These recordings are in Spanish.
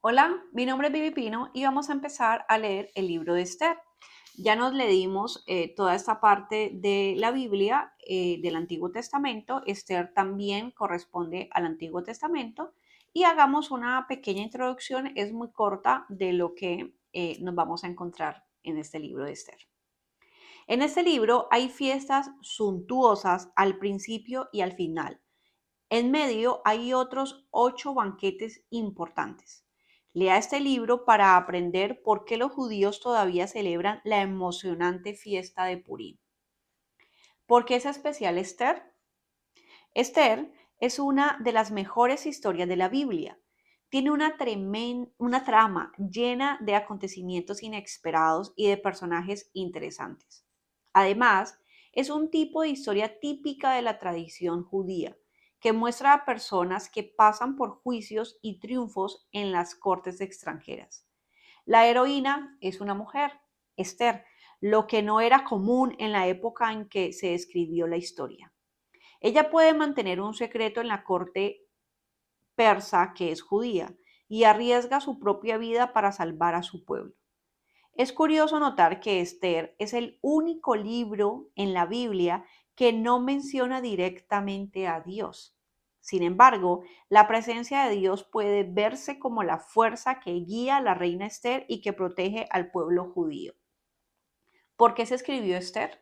Hola, mi nombre es Vivi Pino y vamos a empezar a leer el libro de Esther. Ya nos leímos toda esta parte de la Biblia del Antiguo Testamento. Esther también corresponde al Antiguo Testamento y hagamos una pequeña introducción, es muy corta, de lo que nos vamos a encontrar en este libro de Esther. En este libro hay fiestas suntuosas al principio y al final. En medio hay otros 8 banquetes importantes. Lea este libro para aprender por qué los judíos todavía celebran la emocionante fiesta de Purim. ¿Por qué es especial Esther? Esther es una de las mejores historias de la Biblia. Tiene una trama llena de acontecimientos inesperados y de personajes interesantes. Además, es un tipo de historia típica de la tradición judía, que muestra a personas que pasan por juicios y triunfos en las cortes extranjeras. La heroína es una mujer, Esther, lo que no era común en la época en que se escribió la historia. Ella puede mantener un secreto en la corte persa, que es judía, y arriesga su propia vida para salvar a su pueblo. Es curioso notar que Esther es el único libro en la Biblia que no menciona directamente a Dios. Sin embargo, la presencia de Dios puede verse como la fuerza que guía a la reina Esther y que protege al pueblo judío. ¿Por qué se escribió Esther?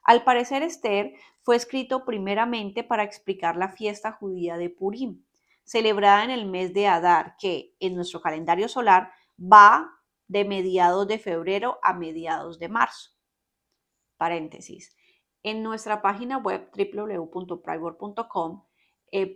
Al parecer, Esther fue escrito primeramente para explicar la fiesta judía de Purim, celebrada en el mes de Adar, que en nuestro calendario solar va de mediados de febrero a mediados de marzo. Paréntesis. En nuestra página web www.privor.com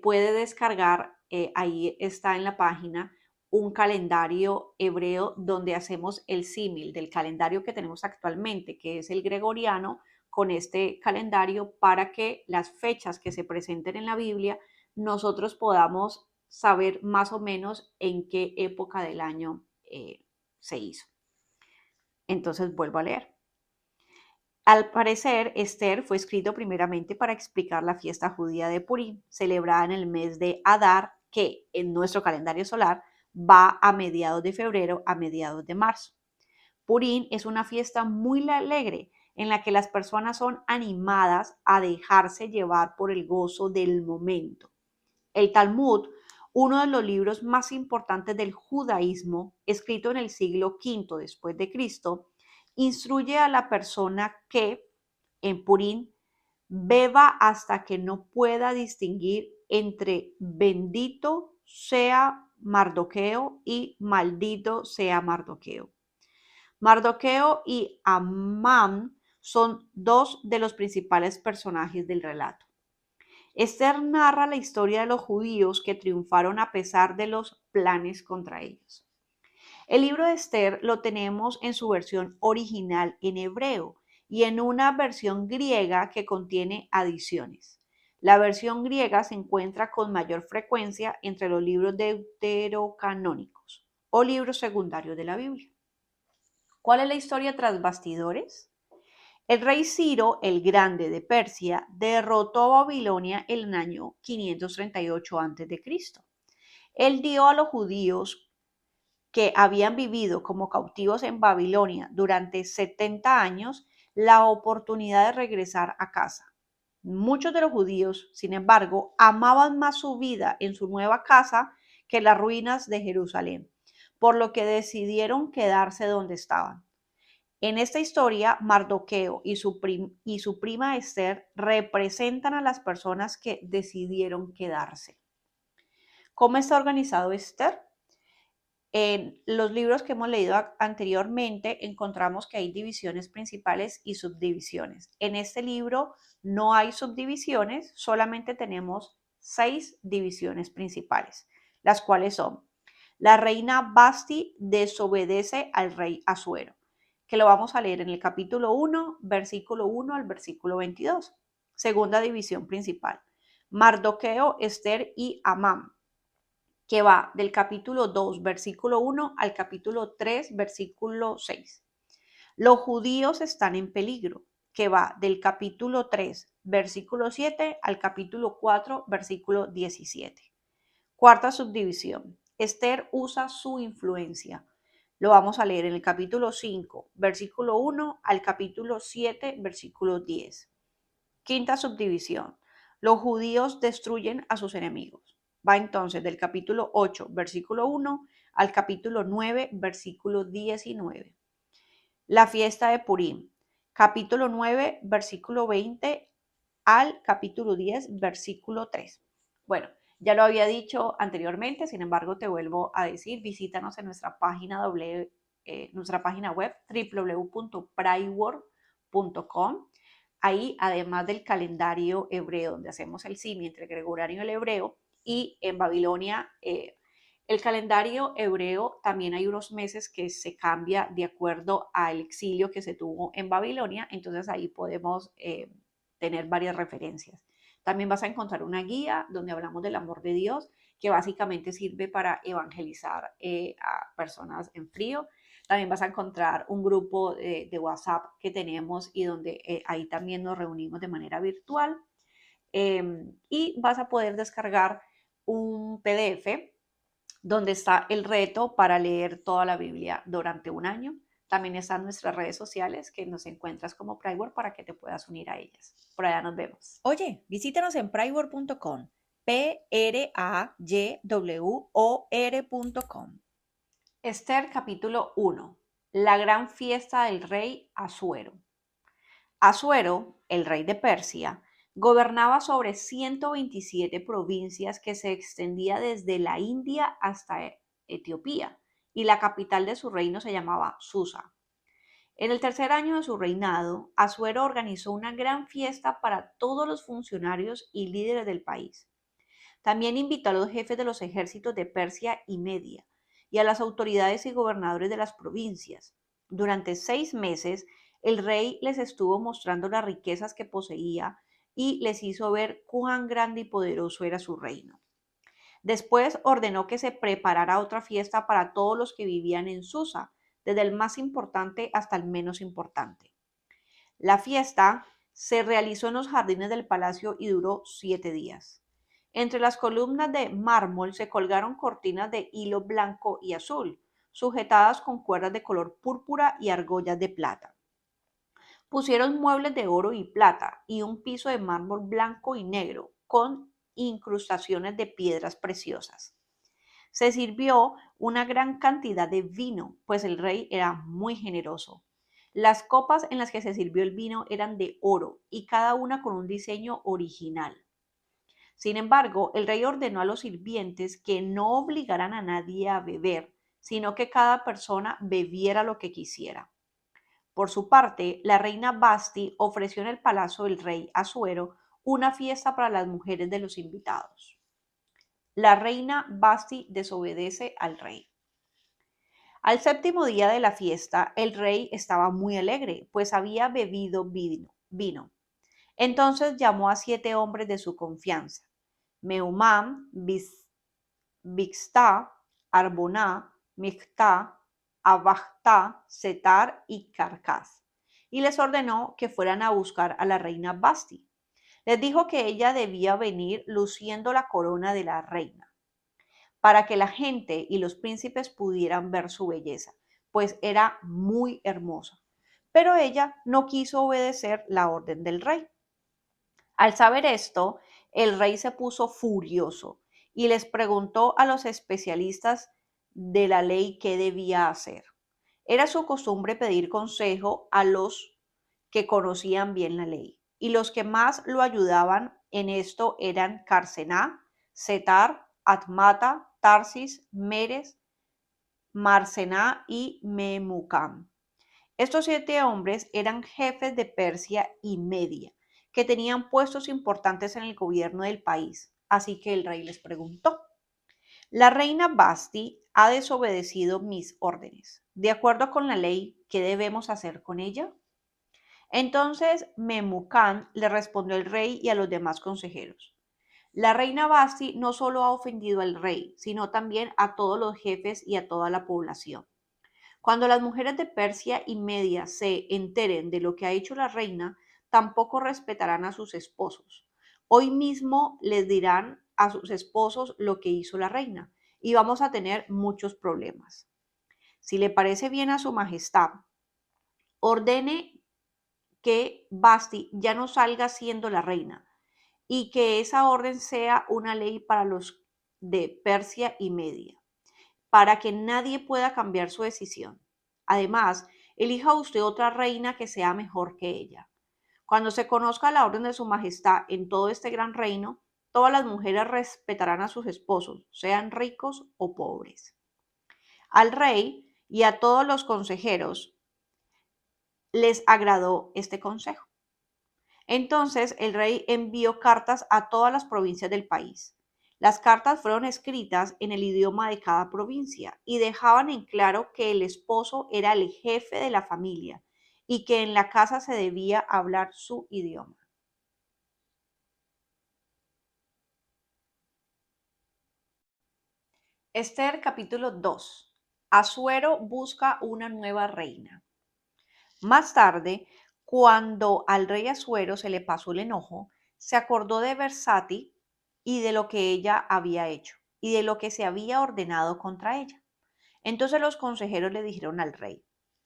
puede descargar, ahí está en la página, un calendario hebreo donde hacemos el símil del calendario que tenemos actualmente, que es el gregoriano, con este calendario para que las fechas que se presenten en la Biblia nosotros podamos saber más o menos en qué época del año se hizo. Entonces vuelvo a leer. Al parecer, Esther fue escrito primeramente para explicar la fiesta judía de Purim, celebrada en el mes de Adar, que en nuestro calendario solar va a mediados de febrero a mediados de marzo. Purim es una fiesta muy alegre en la que las personas son animadas a dejarse llevar por el gozo del momento. El Talmud, uno de los libros más importantes del judaísmo, escrito en el siglo V después de Cristo, instruye a la persona que en Purim beba hasta que no pueda distinguir entre bendito sea Mardoqueo y maldito sea Mardoqueo. Mardoqueo y Amán son dos de los principales personajes del relato. Esther narra la historia de los judíos que triunfaron a pesar de los planes contra ellos. El libro de Esther lo tenemos en su versión original en hebreo y en una versión griega que contiene adiciones. La versión griega se encuentra con mayor frecuencia entre los libros deuterocanónicos o libros secundarios de la Biblia. ¿Cuál es la historia tras bastidores? El rey Ciro el Grande de Persia derrotó a Babilonia en el año 538 a.C. Él dio a los judíos que habían vivido como cautivos en Babilonia durante 70 años la oportunidad de regresar a casa. Muchos de los judíos, sin embargo, amaban más su vida en su nueva casa que las ruinas de Jerusalén, por lo que decidieron quedarse donde estaban. En esta historia, Mardoqueo y su prima Esther representan a las personas que decidieron quedarse. ¿Cómo está organizado Esther? En los libros que hemos leído anteriormente encontramos que hay divisiones principales y subdivisiones. En este libro no hay subdivisiones, solamente tenemos 6 divisiones principales, las cuales son: la reina Basti desobedece al rey Asuero, que lo vamos a leer en el capítulo 1, versículo 1 al versículo 22. Segunda división principal: Mardoqueo, Esther y Amán, que va del capítulo 2, versículo 1 al capítulo 3, versículo 6. Los judíos están en peligro, que va del capítulo 3, versículo 7 al capítulo 4, versículo 17. Cuarta subdivisión: Esther usa su influencia. Lo vamos a leer en el capítulo 5, versículo 1 al capítulo 7, versículo 10. Quinta subdivisión. Los judíos destruyen a sus enemigos. Va entonces del capítulo 8, versículo 1 al capítulo 9, versículo 19. La fiesta de Purim. Capítulo 9, versículo 20 al capítulo 10, versículo 3. Bueno, ya lo había dicho anteriormente, sin embargo te vuelvo a decir, visítanos en nuestra página web www.prayworld.com. Ahí, además del calendario hebreo, donde hacemos el símil entre el gregoriano y el hebreo, y en Babilonia, el calendario hebreo también hay unos meses que se cambia de acuerdo al exilio que se tuvo en Babilonia, entonces ahí podemos tener varias referencias. También vas a encontrar una guía donde hablamos del amor de Dios, que básicamente sirve para evangelizar a personas en frío. También vas a encontrar un grupo de WhatsApp que tenemos y donde ahí también nos reunimos de manera virtual. Y vas a poder descargar un PDF donde está el reto para leer toda la Biblia durante un año. También están nuestras redes sociales que nos encuentras como Prayworld para que te puedas unir a ellas. Por allá nos vemos. Oye, visítanos en prayworld.com, prayworr.com. Esther capítulo 1. La gran fiesta del rey Asuero. Asuero, el rey de Persia, gobernaba sobre 127 provincias que se extendía desde la India hasta Etiopía, y la capital de su reino se llamaba Susa. En el tercer año de su reinado, Asuero organizó una gran fiesta para todos los funcionarios y líderes del país. También invitó a los jefes de los ejércitos de Persia y Media y a las autoridades y gobernadores de las provincias. Durante 6 meses, el rey les estuvo mostrando las riquezas que poseía y les hizo ver cuán grande y poderoso era su reino. Después ordenó que se preparara otra fiesta para todos los que vivían en Susa, desde el más importante hasta el menos importante. La fiesta se realizó en los jardines del palacio y duró 7 días. Entre las columnas de mármol se colgaron cortinas de hilo blanco y azul, sujetadas con cuerdas de color púrpura y argollas de plata. Pusieron muebles de oro y plata y un piso de mármol blanco y negro con incrustaciones de piedras preciosas. Se sirvió una gran cantidad de vino, pues el rey era muy generoso. Las copas en las que se sirvió el vino eran de oro y cada una con un diseño original. Sin embargo, el rey ordenó a los sirvientes que no obligaran a nadie a beber, sino que cada persona bebiera lo que quisiera. Por su parte, la reina Basti ofreció en el palacio del rey Asuero una fiesta para las mujeres de los invitados. La reina Basti desobedece al rey. Al séptimo día de la fiesta, el rey estaba muy alegre, pues había bebido vino. Entonces llamó a 7 hombres de su confianza: Meumán, Bigtá, Arboná, Migtá, Abagtá, Setar y Carcas, y les ordenó que fueran a buscar a la reina Basti. Les dijo que ella debía venir luciendo la corona de la reina, para que la gente y los príncipes pudieran ver su belleza, pues era muy hermosa. Pero ella no quiso obedecer la orden del rey. Al saber esto, el rey se puso furioso y les preguntó a los especialistas de la ley qué debía hacer. Era su costumbre pedir consejo a los que conocían bien la ley, y los que más lo ayudaban en esto eran Carcená, Setar, Atmata, Tarsis, Meres, Marcená y Memucán. Estos 7 hombres eran jefes de Persia y Media, que tenían puestos importantes en el gobierno del país. Así que el rey les preguntó: la reina Basti ha desobedecido mis órdenes. De acuerdo con la ley, ¿qué debemos hacer con ella? Entonces Memucán le respondió al rey y a los demás consejeros: la reina Basti no solo ha ofendido al rey, sino también a todos los jefes y a toda la población. Cuando las mujeres de Persia y Media se enteren de lo que ha hecho la reina, tampoco respetarán a sus esposos. Hoy mismo les dirán a sus esposos lo que hizo la reina, y vamos a tener muchos problemas. Si le parece bien a su majestad, ordene que Basti ya no salga siendo la reina y que esa orden sea una ley para los de Persia y Media, para que nadie pueda cambiar su decisión. Además, elija usted otra reina que sea mejor que ella. Cuando se conozca la orden de su majestad en todo este gran reino, todas las mujeres respetarán a sus esposos, sean ricos o pobres. Al rey y a todos los consejeros les agradó este consejo. Entonces el rey envió cartas a todas las provincias del país. Las cartas fueron escritas en el idioma de cada provincia y dejaban en claro que el esposo era el jefe de la familia y que en la casa se debía hablar su idioma. Esther capítulo 2. Asuero busca una nueva reina. Más tarde, cuando al rey Asuero se le pasó el enojo, se acordó de Bersati y de lo que ella había hecho y de lo que se había ordenado contra ella. Entonces los consejeros le dijeron al rey: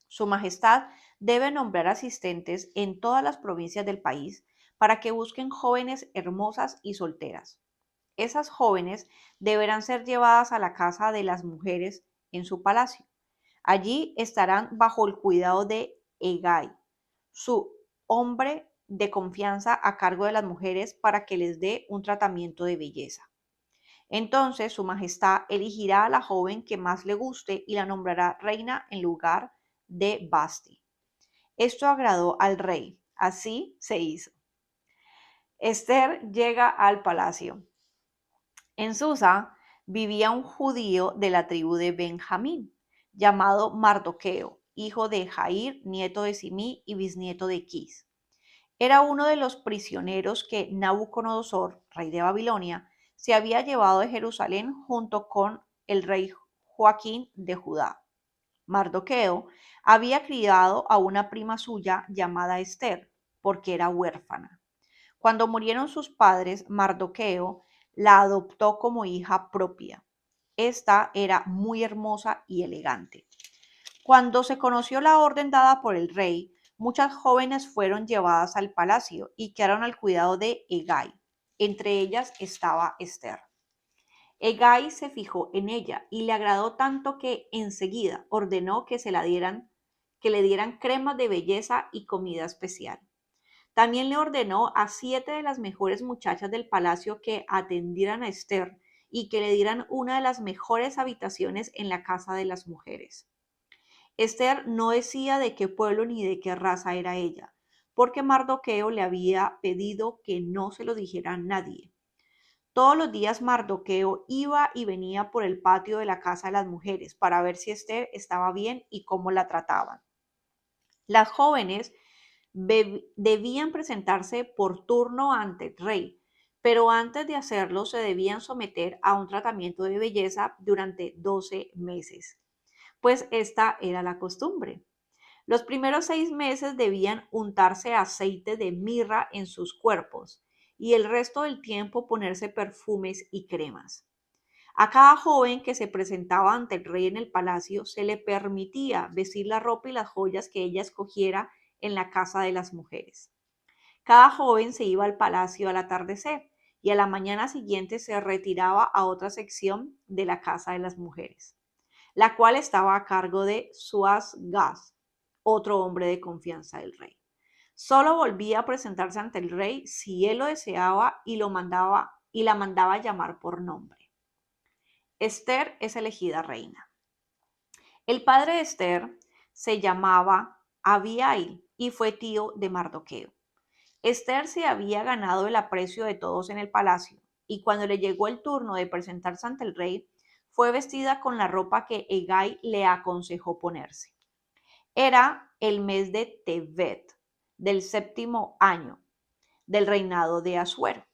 Su Majestad debe nombrar asistentes en todas las provincias del país para que busquen jóvenes hermosas y solteras. Esas jóvenes deberán ser llevadas a la casa de las mujeres en su palacio. Allí estarán bajo el cuidado de Hegai, su hombre de confianza a cargo de las mujeres para que les dé un tratamiento de belleza. Entonces su majestad elegirá a la joven que más le guste y la nombrará reina en lugar de Basti. Esto agradó al rey. Así se hizo. Esther llega al palacio. En Susa vivía un judío de la tribu de Benjamín, llamado Mardoqueo, hijo de Jair, nieto de Simí y bisnieto de Quis. Era uno de los prisioneros que Nabucodonosor, rey de Babilonia, se había llevado de Jerusalén junto con el rey Joaquín de Judá. Mardoqueo había criado a una prima suya llamada Esther, porque era huérfana. Cuando murieron sus padres, Mardoqueo la adoptó como hija propia. Esta era muy hermosa y elegante. Cuando se conoció la orden dada por el rey, muchas jóvenes fueron llevadas al palacio y quedaron al cuidado de Hegai. Entre ellas estaba Esther. Hegai se fijó en ella y le agradó tanto que enseguida ordenó que le dieran cremas de belleza y comida especial. También le ordenó a 7 de las mejores muchachas del palacio que atendieran a Esther y que le dieran una de las mejores habitaciones en la casa de las mujeres. Esther no decía de qué pueblo ni de qué raza era ella, porque Mardoqueo le había pedido que no se lo dijera a nadie. Todos los días Mardoqueo iba y venía por el patio de la casa de las mujeres para ver si Esther estaba bien y cómo la trataban. Las jóvenes debían presentarse por turno ante el rey, pero antes de hacerlo se debían someter a un tratamiento de belleza durante 12 meses, pues esta era la costumbre. Los primeros 6 meses debían untarse aceite de mirra en sus cuerpos y el resto del tiempo ponerse perfumes y cremas. A cada joven que se presentaba ante el rey en el palacio se le permitía vestir la ropa y las joyas que ella escogiera en la casa de las mujeres. Cada joven se iba al palacio al atardecer y a la mañana siguiente se retiraba a otra sección de la casa de las mujeres, la cual estaba a cargo de Suaz-Gaz, otro hombre de confianza del rey. Solo volvía a presentarse ante el rey si él lo deseaba y la mandaba llamar por nombre. Esther es elegida reina. El padre de Esther se llamaba Abihail y fue tío de Mardoqueo. Esther se había ganado el aprecio de todos en el palacio y cuando le llegó el turno de presentarse ante el rey, fue vestida con la ropa que Hegai le aconsejó ponerse. Era el mes de Tevet, del 7º año del reinado de Asuero.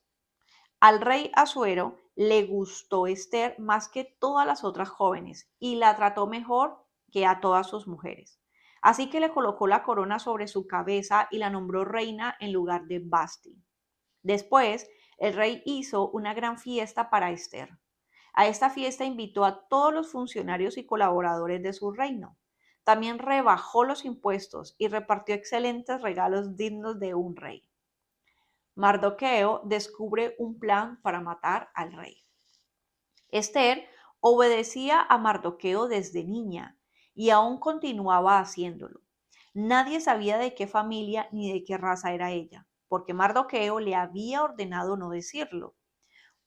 Al rey Asuero le gustó Esther más que todas las otras jóvenes y la trató mejor que a todas sus mujeres. Así que le colocó la corona sobre su cabeza y la nombró reina en lugar de Basti. Después, el rey hizo una gran fiesta para Esther. A esta fiesta invitó a todos los funcionarios y colaboradores de su reino. También rebajó los impuestos y repartió excelentes regalos dignos de un rey. Mardoqueo descubre un plan para matar al rey. Esther obedecía a Mardoqueo desde niña y aún continuaba haciéndolo. Nadie sabía de qué familia ni de qué raza era ella, porque Mardoqueo le había ordenado no decirlo.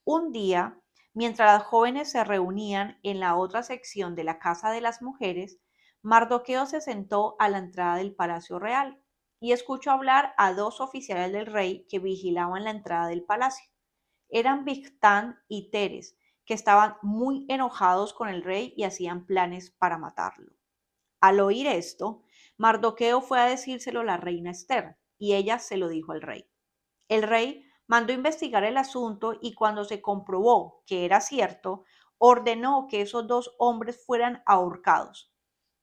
Un día, mientras las jóvenes se reunían en la otra sección de la casa de las mujeres, Mardoqueo se sentó a la entrada del palacio real y escuchó hablar a dos oficiales del rey que vigilaban la entrada del palacio. Eran Bigtán y Teres, que estaban muy enojados con el rey y hacían planes para matarlo. Al oír esto, Mardoqueo fue a decírselo a la reina Esther, y ella se lo dijo al rey. El rey mandó investigar el asunto y cuando se comprobó que era cierto, ordenó que esos dos hombres fueran ahorcados.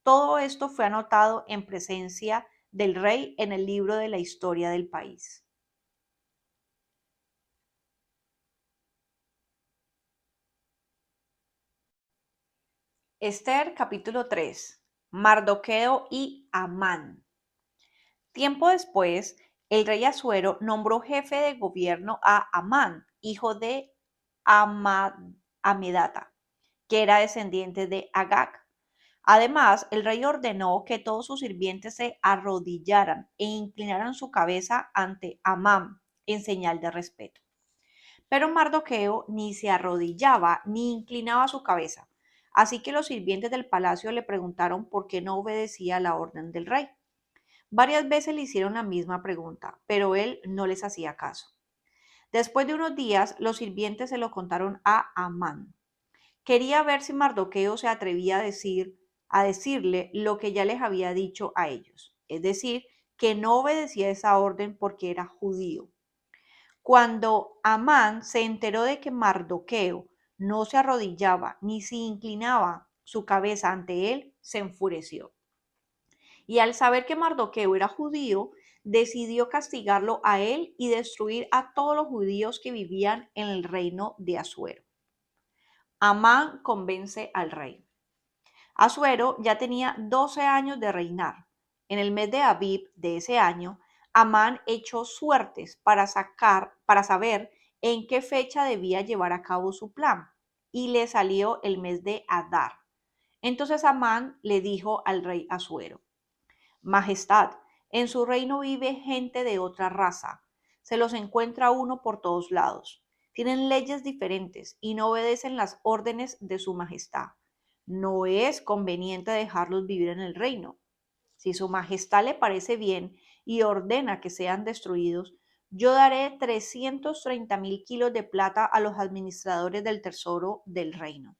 Todo esto fue anotado en presencia del rey en el libro de la historia del país. Esther capítulo 3. Mardoqueo y Amán. Tiempo después, el rey Asuero nombró jefe de gobierno a Amán, hijo de Amedata, que era descendiente de Agag. Además, el rey ordenó que todos sus sirvientes se arrodillaran e inclinaran su cabeza ante Amán en señal de respeto. Pero Mardoqueo ni se arrodillaba ni inclinaba su cabeza. Así que los sirvientes del palacio le preguntaron por qué no obedecía la orden del rey. Varias veces le hicieron la misma pregunta, pero él no les hacía caso. Después de unos días, los sirvientes se lo contaron a Amán. Quería ver si Mardoqueo se atrevía a decirle lo que ya les había dicho a ellos, es decir, que no obedecía esa orden porque era judío. Cuando Amán se enteró de que Mardoqueo no se arrodillaba ni se inclinaba su cabeza ante él, se enfureció. Y al saber que Mardoqueo era judío, decidió castigarlo a él y destruir a todos los judíos que vivían en el reino de Asuero. Amán convence al rey. Asuero ya tenía 12 años de reinar. En el mes de Abib de ese año, Amán echó suertes para saber en qué fecha debía llevar a cabo su plan, y le salió el mes de Adar. Entonces Amán le dijo al rey Asuero: Majestad, en su reino vive gente de otra raza. Se los encuentra uno por todos lados. Tienen leyes diferentes y no obedecen las órdenes de su majestad. No es conveniente dejarlos vivir en el reino. Si su majestad le parece bien y ordena que sean destruidos, yo daré 330.000 kilos de plata a los administradores del tesoro del reino.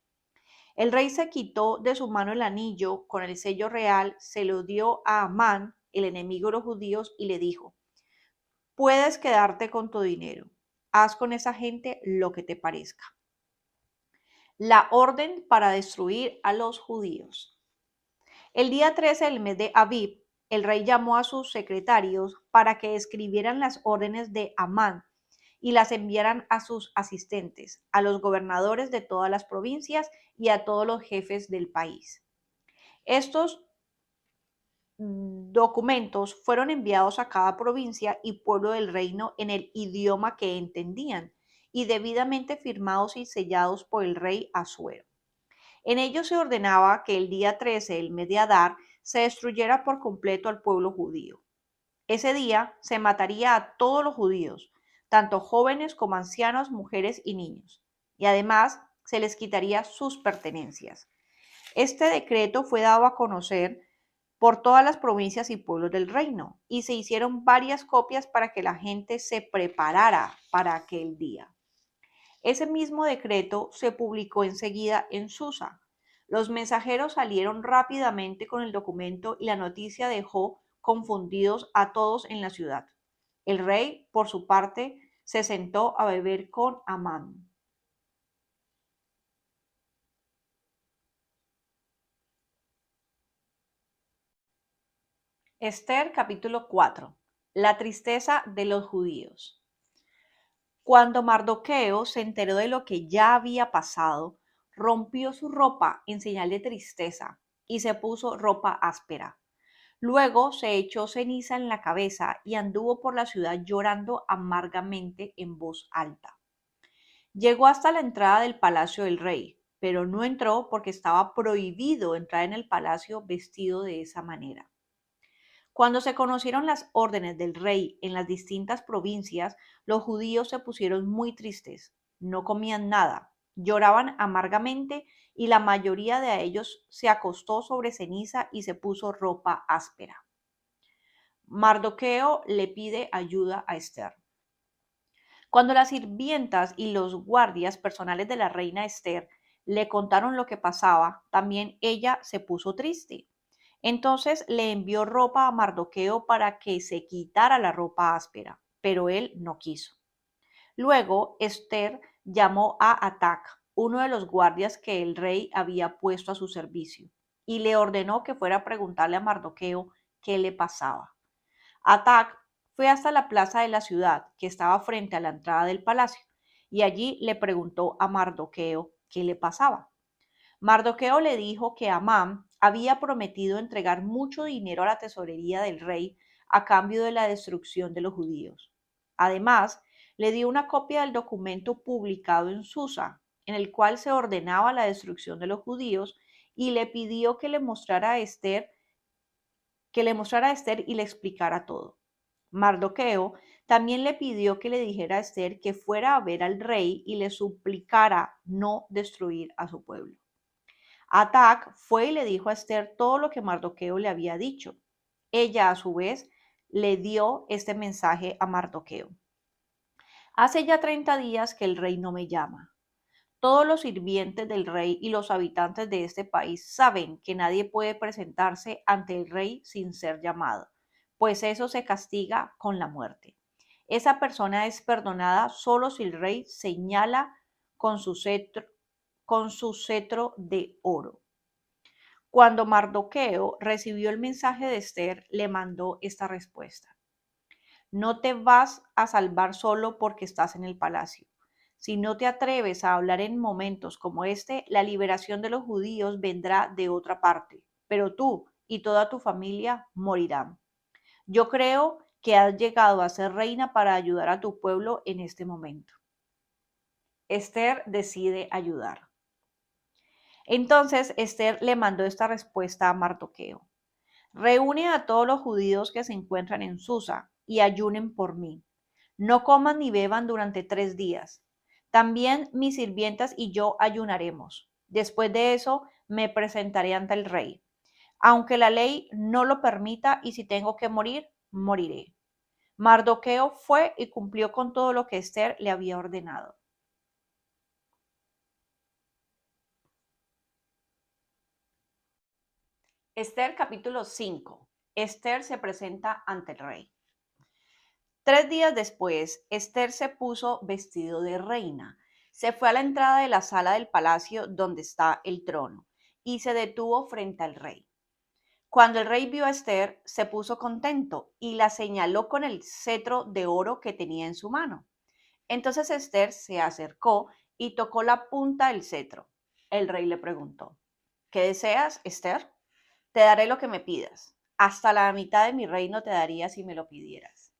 El rey se quitó de su mano el anillo con el sello real, se lo dio a Amán, el enemigo de los judíos, y le dijo: puedes quedarte con tu dinero. Haz con esa gente lo que te parezca. La orden para destruir a los judíos. El día 13 del mes de Abib, el rey llamó a sus secretarios para que escribieran las órdenes de Amán y las enviaran a sus asistentes, a los gobernadores de todas las provincias y a todos los jefes del país. Estos documentos fueron enviados a cada provincia y pueblo del reino en el idioma que entendían y debidamente firmados y sellados por el rey Asuero. En ellos se ordenaba que el día 13 del mes de Adar se destruyera por completo al pueblo judío. Ese día se mataría a todos los judíos, tanto jóvenes como ancianos, mujeres y niños, y además se les quitaría sus pertenencias. Este decreto fue dado a conocer por todas las provincias y pueblos del reino, y se hicieron varias copias para que la gente se preparara para aquel día. Ese mismo decreto se publicó enseguida en Susa. Los mensajeros salieron rápidamente con el documento y la noticia dejó confundidos a todos en la ciudad. El rey, por su parte, se sentó a beber con Amán. Esther capítulo 4. La tristeza de los judíos. Cuando Mardoqueo se enteró de lo que ya había pasado, rompió su ropa en señal de tristeza y se puso ropa áspera. Luego se echó ceniza en la cabeza y anduvo por la ciudad llorando amargamente en voz alta. Llegó hasta la entrada del palacio del rey, pero no entró porque estaba prohibido entrar en el palacio vestido de esa manera. Cuando se conocieron las órdenes del rey en las distintas provincias, los judíos se pusieron muy tristes, no comían nada, lloraban amargamente y la mayoría de ellos se acostó sobre ceniza y se puso ropa áspera. Mardoqueo le pide ayuda a Esther. Cuando las sirvientas y los guardias personales de la reina Esther le contaron lo que pasaba, también ella se puso triste. Entonces le envió ropa a Mardoqueo para que se quitara la ropa áspera, pero él no quiso. Luego Esther llamó a Atac, uno de los guardias que el rey había puesto a su servicio, y le ordenó que fuera a preguntarle a Mardoqueo qué le pasaba. Atac fue hasta la plaza de la ciudad, que estaba frente a la entrada del palacio, y allí le preguntó a Mardoqueo qué le pasaba. Mardoqueo le dijo que Amán había prometido entregar mucho dinero a la tesorería del rey a cambio de la destrucción de los judíos. Además, le dio una copia del documento publicado en Susa, en el cual se ordenaba la destrucción de los judíos, y le pidió que le mostrara a Esther y le explicara todo. Mardoqueo también le pidió que le dijera a Esther que fuera a ver al rey y le suplicara no destruir a su pueblo. Atac fue y le dijo a Esther todo lo que Mardoqueo le había dicho. Ella, a su vez, le dio este mensaje a Mardoqueo. Hace ya 30 días que el rey no me llama. Todos los sirvientes del rey y los habitantes de este país saben que nadie puede presentarse ante el rey sin ser llamado, pues eso se castiga con la muerte. Esa persona es perdonada solo si el rey señala con su cetro de oro. Cuando Mardoqueo recibió el mensaje de Esther, le mandó esta respuesta. No te vas a salvar solo porque estás en el palacio. Si no te atreves a hablar en momentos como este, la liberación de los judíos vendrá de otra parte, pero tú y toda tu familia morirán. Yo creo que has llegado a ser reina para ayudar a tu pueblo en este momento. Esther decide ayudar. Entonces Esther le mandó esta respuesta a Mardoqueo. Reúne a todos los judíos que se encuentran en Susa y ayunen por mí. No coman ni beban durante 3 días. También mis sirvientas y yo ayunaremos. Después de eso me presentaré ante el rey. Aunque la ley no lo permita y si tengo que morir, moriré. Mardoqueo fue y cumplió con todo lo que Esther le había ordenado. Esther capítulo 5. Esther se presenta ante el rey. 3 días después, Esther se puso vestido de reina, se fue a la entrada de la sala del palacio donde está el trono y se detuvo frente al rey. Cuando el rey vio a Esther, se puso contento y la señaló con el cetro de oro que tenía en su mano. Entonces Esther se acercó y tocó la punta del cetro. El rey le preguntó, ¿qué deseas, Esther? Te daré lo que me pidas. Hasta la mitad de mi reino te daría si me lo pidieras.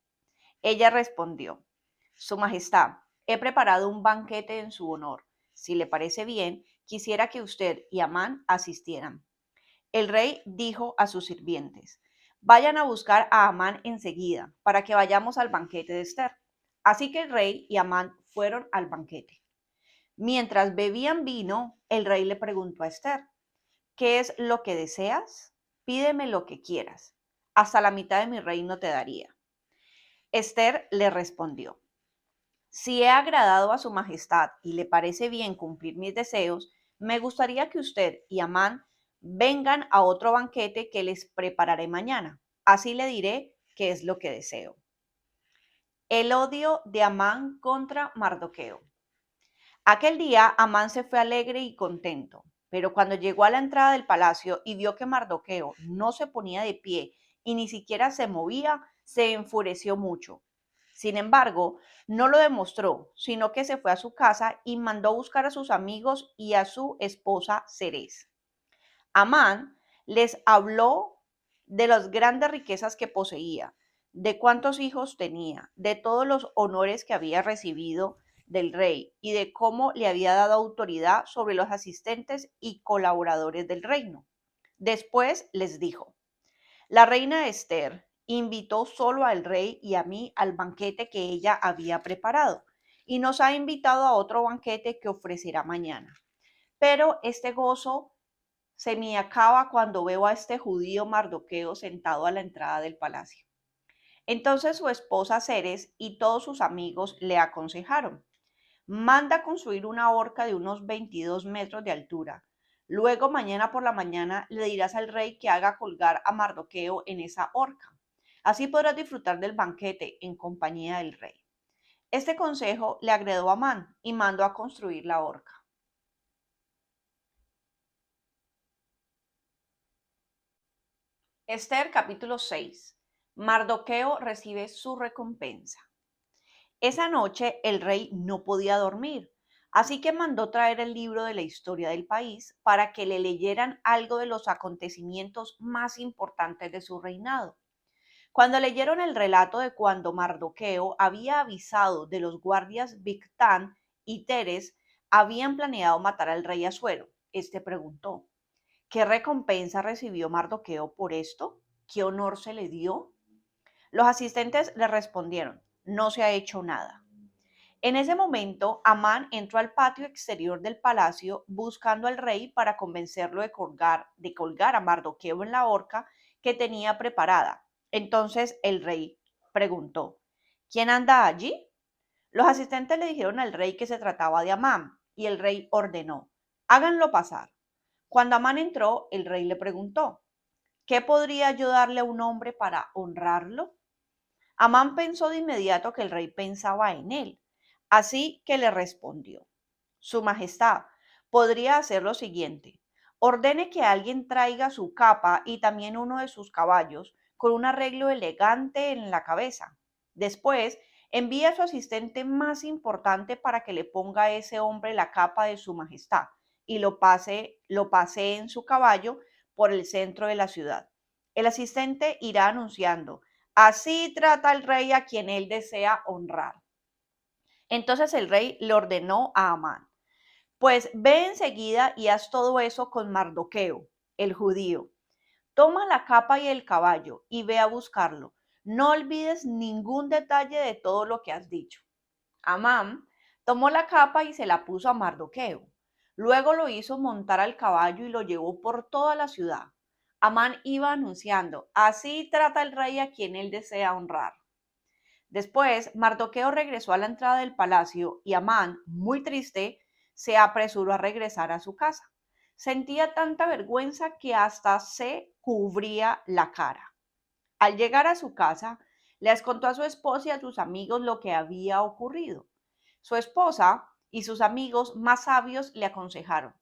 Ella respondió, Su Majestad, he preparado un banquete en su honor. Si le parece bien, quisiera que usted y Amán asistieran. El rey dijo a sus sirvientes, vayan a buscar a Amán enseguida, para que vayamos al banquete de Esther. Así que el rey y Amán fueron al banquete. Mientras bebían vino, el rey le preguntó a Esther, ¿qué es lo que deseas? Pídeme lo que quieras. Hasta la mitad de mi reino te daría. Esther le respondió, si he agradado a su majestad y le parece bien cumplir mis deseos, me gustaría que usted y Amán vengan a otro banquete que les prepararé mañana. Así le diré qué es lo que deseo. El odio de Amán contra Mardoqueo. Aquel día Amán se fue alegre y contento, pero cuando llegó a la entrada del palacio y vio que Mardoqueo no se ponía de pie y ni siquiera se movía, se enfureció mucho. Sin embargo, no lo demostró, sino que se fue a su casa y mandó a buscar a sus amigos y a su esposa Ceres. Amán les habló de las grandes riquezas que poseía, de cuántos hijos tenía, de todos los honores que había recibido del rey y de cómo le había dado autoridad sobre los asistentes y colaboradores del reino. Después les dijo: la reina Esther invitó solo al rey y a mí al banquete que ella había preparado y nos ha invitado a otro banquete que ofrecerá mañana. Pero este gozo se me acaba cuando veo a este judío Mardoqueo sentado a la entrada del palacio. Entonces su esposa Ceres y todos sus amigos le aconsejaron: manda construir una horca de unos 22 metros de altura. Luego mañana por la mañana le dirás al rey que haga colgar a Mardoqueo en esa horca. Así podrás disfrutar del banquete en compañía del rey. Este consejo le agradó a Amán y mandó a construir la horca. Esther capítulo 6. Mardoqueo recibe su recompensa. Esa noche el rey no podía dormir, así que mandó traer el libro de la historia del país para que le leyeran algo de los acontecimientos más importantes de su reinado. Cuando leyeron el relato de cuando Mardoqueo había avisado de los guardias Bigtán y Teres habían planeado matar al rey Asuero, este preguntó: ¿qué recompensa recibió Mardoqueo por esto? ¿Qué honor se le dio? Los asistentes le respondieron: no se ha hecho nada. En ese momento, Amán entró al patio exterior del palacio buscando al rey para convencerlo de colgar a Mardoqueo en la horca que tenía preparada. Entonces el rey preguntó: ¿quién anda allí? Los asistentes le dijeron al rey que se trataba de Amán y el rey ordenó: háganlo pasar. Cuando Amán entró, el rey le preguntó: ¿qué podría yo darle a un hombre para honrarlo? Amán pensó de inmediato que el rey pensaba en él, así que le respondió: Su Majestad, podría hacer lo siguiente: ordene que alguien traiga su capa y también uno de sus caballos con un arreglo elegante en la cabeza. Después, envía a su asistente más importante para que le ponga a ese hombre la capa de Su Majestad y lo pasee en su caballo por el centro de la ciudad. El asistente irá anunciando: así trata el rey a quien él desea honrar. Entonces el rey le ordenó a Amán: pues ve enseguida y haz todo eso con Mardoqueo, el judío. Toma la capa y el caballo y ve a buscarlo. No olvides ningún detalle de todo lo que has dicho. Amán tomó la capa y se la puso a Mardoqueo. Luego lo hizo montar al caballo y lo llevó por toda la ciudad. Amán iba anunciando: así trata el rey a quien él desea honrar. Después, Mardoqueo regresó a la entrada del palacio y Amán, muy triste, se apresuró a regresar a su casa. Sentía tanta vergüenza que hasta se cubría la cara. Al llegar a su casa, les contó a su esposa y a sus amigos lo que había ocurrido. Su esposa y sus amigos más sabios le aconsejaron: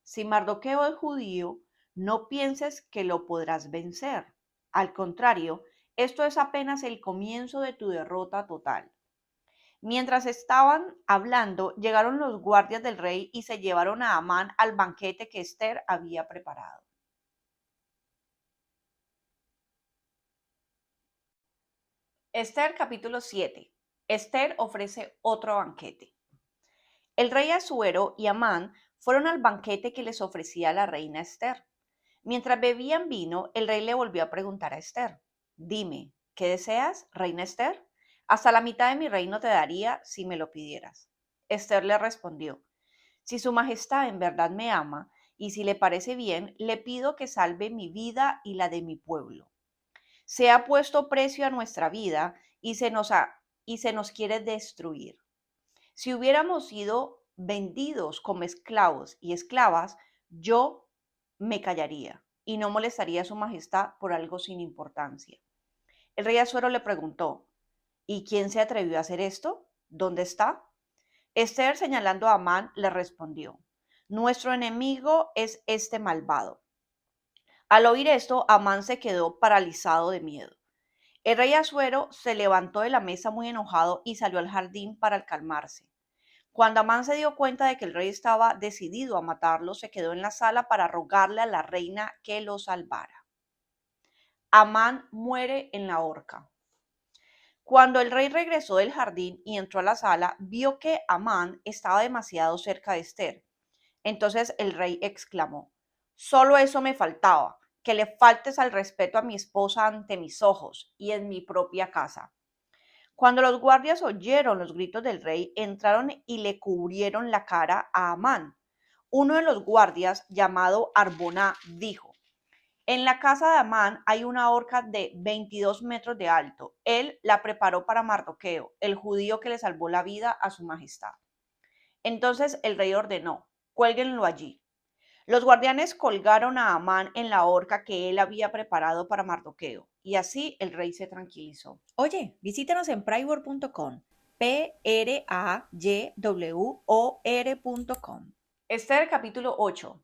si Mardoqueo es judío, no pienses que lo podrás vencer. Al contrario, esto es apenas el comienzo de tu derrota total. Mientras estaban hablando, llegaron los guardias del rey y se llevaron a Amán al banquete que Esther había preparado. Esther capítulo 7. Esther ofrece otro banquete. El rey Asuero y Amán fueron al banquete que les ofrecía la reina Esther. Mientras bebían vino, el rey le volvió a preguntar a Esther: dime, ¿qué deseas, reina Esther? Hasta la mitad de mi reino te daría si me lo pidieras. Esther le respondió: si su majestad en verdad me ama y si le parece bien, le pido que salve mi vida y la de mi pueblo. Se ha puesto precio a nuestra vida y se nos quiere destruir. Si hubiéramos sido vendidos como esclavos y esclavas, yo me callaría y no molestaría a su majestad por algo sin importancia. El rey Asuero le preguntó: ¿y quién se atrevió a hacer esto? ¿Dónde está? Esther, señalando a Amán, le respondió: nuestro enemigo es este malvado. Al oír esto, Amán se quedó paralizado de miedo. El rey Asuero se levantó de la mesa muy enojado y salió al jardín para calmarse. Cuando Amán se dio cuenta de que el rey estaba decidido a matarlo, se quedó en la sala para rogarle a la reina que lo salvara. Amán muere en la horca. Cuando el rey regresó del jardín y entró a la sala, vio que Amán estaba demasiado cerca de Esther. Entonces el rey exclamó: solo eso me faltaba, que le faltes al respeto a mi esposa ante mis ojos y en mi propia casa. Cuando los guardias oyeron los gritos del rey, entraron y le cubrieron la cara a Amán. Uno de los guardias, llamado Arboná, dijo: en la casa de Amán hay una horca de 22 metros de alto. Él la preparó para Mardoqueo, el judío que le salvó la vida a su majestad. Entonces el rey ordenó: cuélguenlo allí. Los guardianes colgaron a Amán en la horca que él había preparado para Mardoqueo, y así el rey se tranquilizó. Oye, visítanos en pryword.com. PRAYWOR.com. Esther capítulo 8.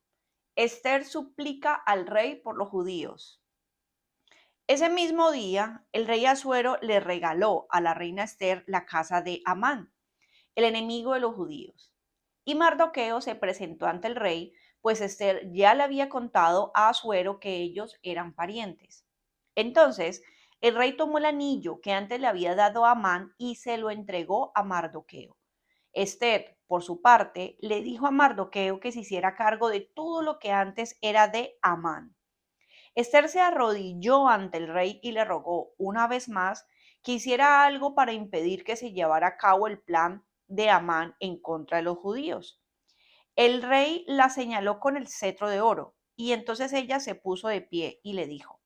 Esther suplica al rey por los judíos. Ese mismo día, el rey Asuero le regaló a la reina Esther la casa de Amán, el enemigo de los judíos. Y Mardoqueo se presentó ante el rey, pues Esther ya le había contado a Asuero que ellos eran parientes. Entonces, el rey tomó el anillo que antes le había dado a Amán y se lo entregó a Mardoqueo. Esther, por su parte, le dijo a Mardoqueo que se hiciera cargo de todo lo que antes era de Amán. Esther se arrodilló ante el rey y le rogó una vez más que hiciera algo para impedir que se llevara a cabo el plan de Amán en contra de los judíos. El rey la señaló con el cetro de oro, y entonces ella se puso de pie y le dijo: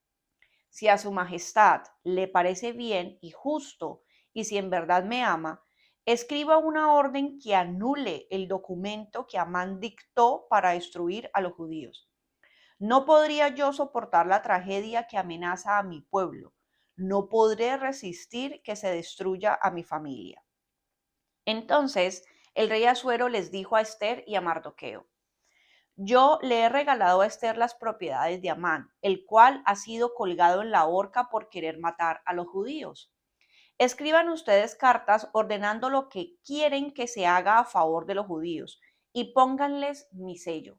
si a su majestad le parece bien y justo, y si en verdad me ama, escriba una orden que anule el documento que Amán dictó para destruir a los judíos. No podría yo soportar la tragedia que amenaza a mi pueblo. No podré resistir que se destruya a mi familia. Entonces el rey Asuero les dijo a Esther y a Mardoqueo: yo le he regalado a Esther las propiedades de Amán, el cual ha sido colgado en la horca por querer matar a los judíos. Escriban ustedes cartas ordenando lo que quieren que se haga a favor de los judíos y pónganles mi sello.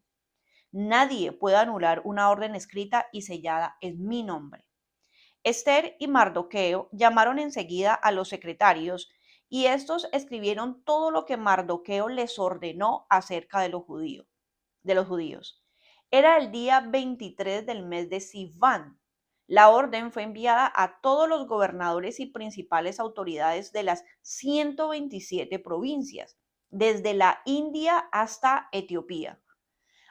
Nadie puede anular una orden escrita y sellada en mi nombre. Esther y Mardoqueo llamaron enseguida a los secretarios y estos escribieron todo lo que Mardoqueo les ordenó acerca de los judíos. Era el día 23 del mes de Sivan. La orden fue enviada a todos los gobernadores y principales autoridades de las 127 provincias, desde la India hasta Etiopía.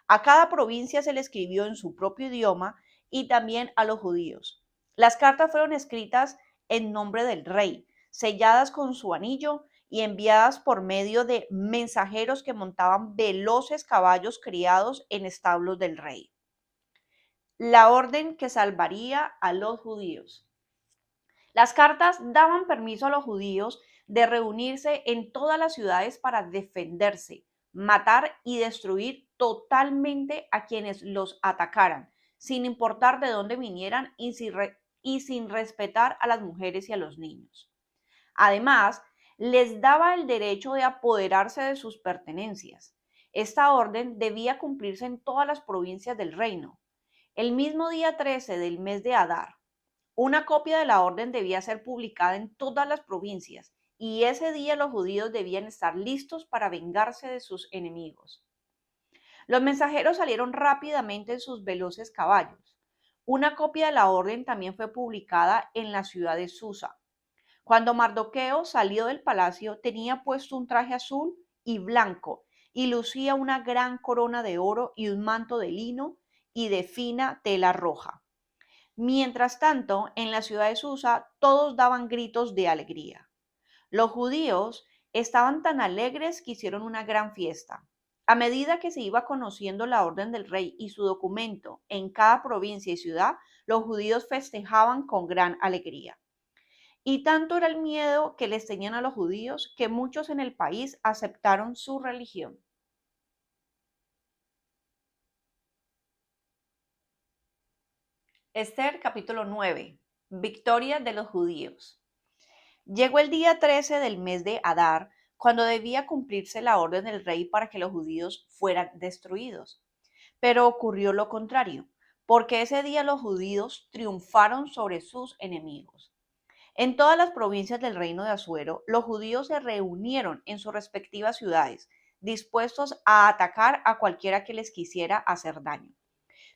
A cada provincia se le escribió en su propio idioma y también a los judíos. Las cartas fueron escritas en nombre del rey, selladas con su anillo y enviadas por medio de mensajeros que montaban veloces caballos criados en establos del rey. La orden que salvaría a los judíos. Las cartas daban permiso a los judíos de reunirse en todas las ciudades para defenderse, matar y destruir totalmente a quienes los atacaran, sin importar de dónde vinieran y sin respetar a las mujeres y a los niños. Además, les daba el derecho de apoderarse de sus pertenencias. Esta orden debía cumplirse en todas las provincias del reino. El mismo día 13 del mes de Adar, una copia de la orden debía ser publicada en todas las provincias y ese día los judíos debían estar listos para vengarse de sus enemigos. Los mensajeros salieron rápidamente en sus veloces caballos. Una copia de la orden también fue publicada en la ciudad de Susa. Cuando Mardoqueo salió del palacio, tenía puesto un traje azul y blanco y lucía una gran corona de oro y un manto de lino y de fina tela roja. Mientras tanto, en la ciudad de Susa, todos daban gritos de alegría. Los judíos estaban tan alegres que hicieron una gran fiesta. A medida que se iba conociendo la orden del rey y su documento en cada provincia y ciudad, los judíos festejaban con gran alegría. Y tanto era el miedo que les tenían a los judíos que muchos en el país aceptaron su religión. Esther capítulo 9. Victoria de los judíos. Llegó el día 13 del mes de Adar, cuando debía cumplirse la orden del rey para que los judíos fueran destruidos. Pero ocurrió lo contrario, porque ese día los judíos triunfaron sobre sus enemigos. En todas las provincias del reino de Asuero, los judíos se reunieron en sus respectivas ciudades, dispuestos a atacar a cualquiera que les quisiera hacer daño.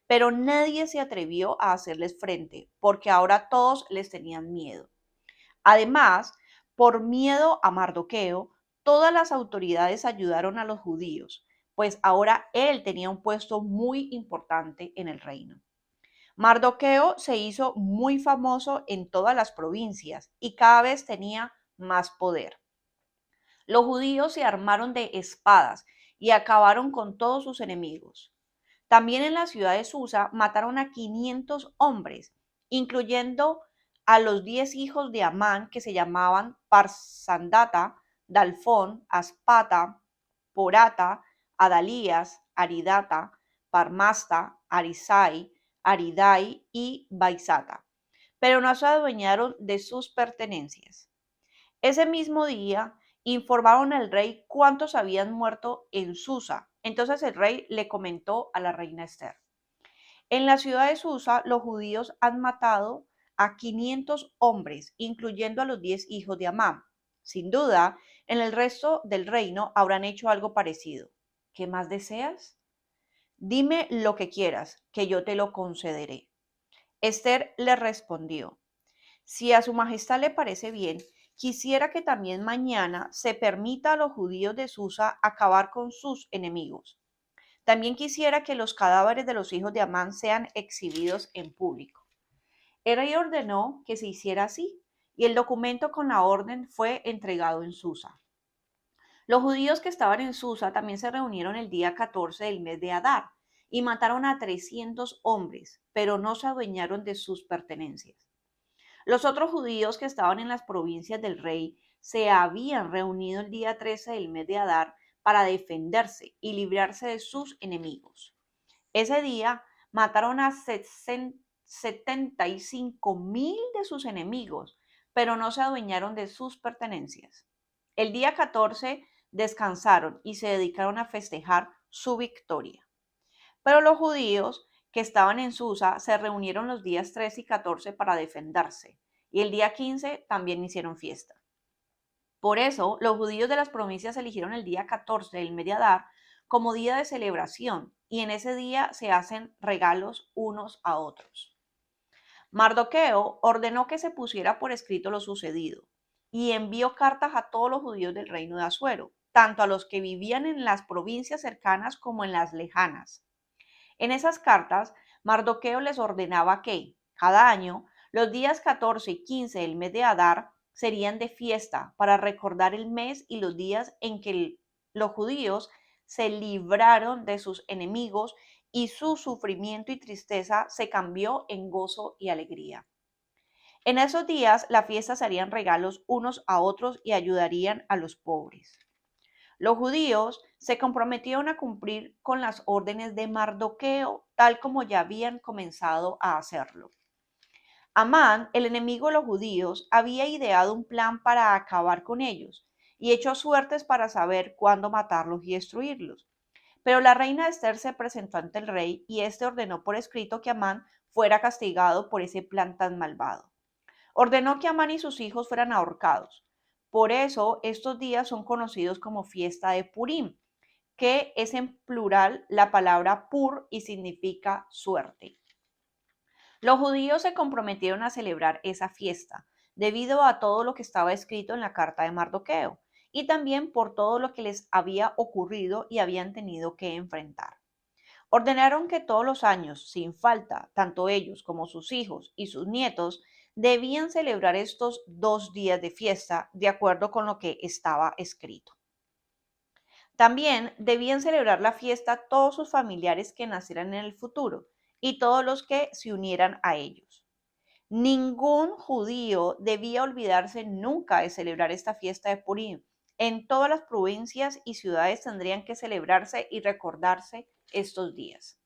Pero nadie se atrevió a hacerles frente, porque ahora todos les tenían miedo. Además, por miedo a Mardoqueo, todas las autoridades ayudaron a los judíos, pues ahora él tenía un puesto muy importante en el reino. Mardoqueo se hizo muy famoso en todas las provincias y cada vez tenía más poder. Los judíos se armaron de espadas y acabaron con todos sus enemigos. También en la ciudad de Susa mataron a 500 hombres, incluyendo a los 10 hijos de Amán que se llamaban Parsandata, Dalfón, Aspata, Porata, Adalías, Aridata, Parmasta, Arisai, Aridai y Baisata, pero no se adueñaron de sus pertenencias. Ese mismo día informaron al rey cuántos habían muerto en Susa. Entonces el rey le comentó a la reina Esther: en la ciudad de Susa los judíos han matado a 500 hombres, incluyendo a los 10 hijos de Amán. Sin duda, en el resto del reino habrán hecho algo parecido. ¿Qué más deseas? Dime lo que quieras, que yo te lo concederé. Esther le respondió: si a su majestad le parece bien, quisiera que también mañana se permita a los judíos de Susa acabar con sus enemigos. También quisiera que los cadáveres de los hijos de Amán sean exhibidos en público. El rey ordenó que se hiciera así, y el documento con la orden fue entregado en Susa. Los judíos que estaban en Susa también se reunieron el día 14 del mes de Adar y mataron a 300 hombres, pero no se adueñaron de sus pertenencias. Los otros judíos que estaban en las provincias del rey se habían reunido el día 13 del mes de Adar para defenderse y librarse de sus enemigos. Ese día mataron a 75,000 de sus enemigos, pero no se adueñaron de sus pertenencias. El día 14 descansaron y se dedicaron a festejar su victoria. Pero los judíos que estaban en Susa se reunieron los días 13 y 14 para defenderse, y el día 15 también hicieron fiesta. Por eso, los judíos de las provincias eligieron el día 14 del mes de Adar como día de celebración, y en ese día se hacen regalos unos a otros. Mardoqueo ordenó que se pusiera por escrito lo sucedido, y envió cartas a todos los judíos del reino de Asuero, tanto a los que vivían en las provincias cercanas como en las lejanas. En esas cartas, Mardoqueo les ordenaba que, cada año, los días 14 y 15 del mes de Adar serían de fiesta para recordar el mes y los días en que los judíos se libraron de sus enemigos y su sufrimiento y tristeza se cambió en gozo y alegría. En esos días, la fiesta se harían regalos unos a otros y ayudarían a los pobres. Los judíos se comprometieron a cumplir con las órdenes de Mardoqueo, tal como ya habían comenzado a hacerlo. Amán, el enemigo de los judíos, había ideado un plan para acabar con ellos y echó suertes para saber cuándo matarlos y destruirlos. Pero la reina Esther se presentó ante el rey y éste ordenó por escrito que Amán fuera castigado por ese plan tan malvado. Ordenó que Amán y sus hijos fueran ahorcados. Por eso estos días son conocidos como fiesta de Purim, que es en plural la palabra pur y significa suerte. Los judíos se comprometieron a celebrar esa fiesta debido a todo lo que estaba escrito en la carta de Mardoqueo y también por todo lo que les había ocurrido y habían tenido que enfrentar. Ordenaron que todos los años, sin falta, tanto ellos como sus hijos y sus nietos debían celebrar estos 2 días de fiesta de acuerdo con lo que estaba escrito. También debían celebrar la fiesta todos sus familiares que nacieran en el futuro y todos los que se unieran a ellos. Ningún judío debía olvidarse nunca de celebrar esta fiesta de Purim. En todas las provincias y ciudades tendrían que celebrarse y recordarse estos días.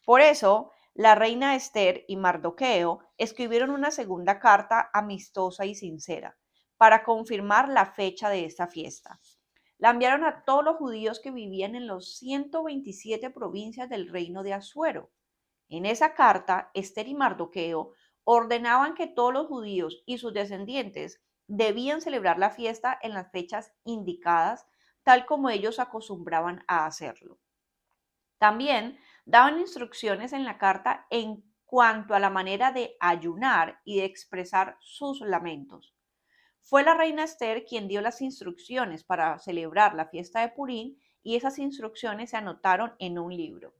Por eso, La reina Esther y Mardoqueo escribieron una segunda carta amistosa y sincera para confirmar la fecha de esta fiesta. La enviaron a todos los judíos que vivían en los 127 provincias del reino de Asuero. En esa carta, Esther y Mardoqueo ordenaban que todos los judíos y sus descendientes debían celebrar la fiesta en las fechas indicadas, tal como ellos acostumbraban a hacerlo. También daban instrucciones en la carta en cuanto a la manera de ayunar y de expresar sus lamentos. Fue la reina Esther quien dio las instrucciones para celebrar la fiesta de Purín y esas instrucciones se anotaron en un libro.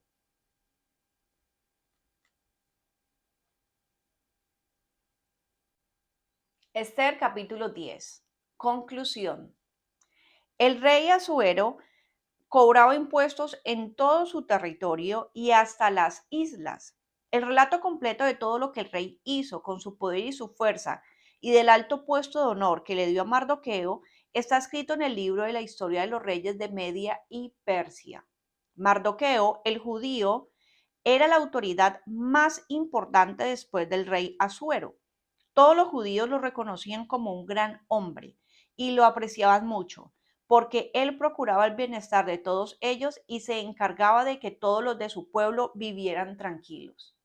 Esther capítulo 10. Conclusión. El rey Asuero cobraba impuestos en todo su territorio y hasta las islas. El relato completo de todo lo que el rey hizo con su poder y su fuerza y del alto puesto de honor que le dio a Mardoqueo está escrito en el libro de la historia de los reyes de Media y Persia. Mardoqueo, el judío, era la autoridad más importante después del rey Asuero. Todos los judíos lo reconocían como un gran hombre y lo apreciaban mucho, porque él procuraba el bienestar de todos ellos y se encargaba de que todos los de su pueblo vivieran tranquilos.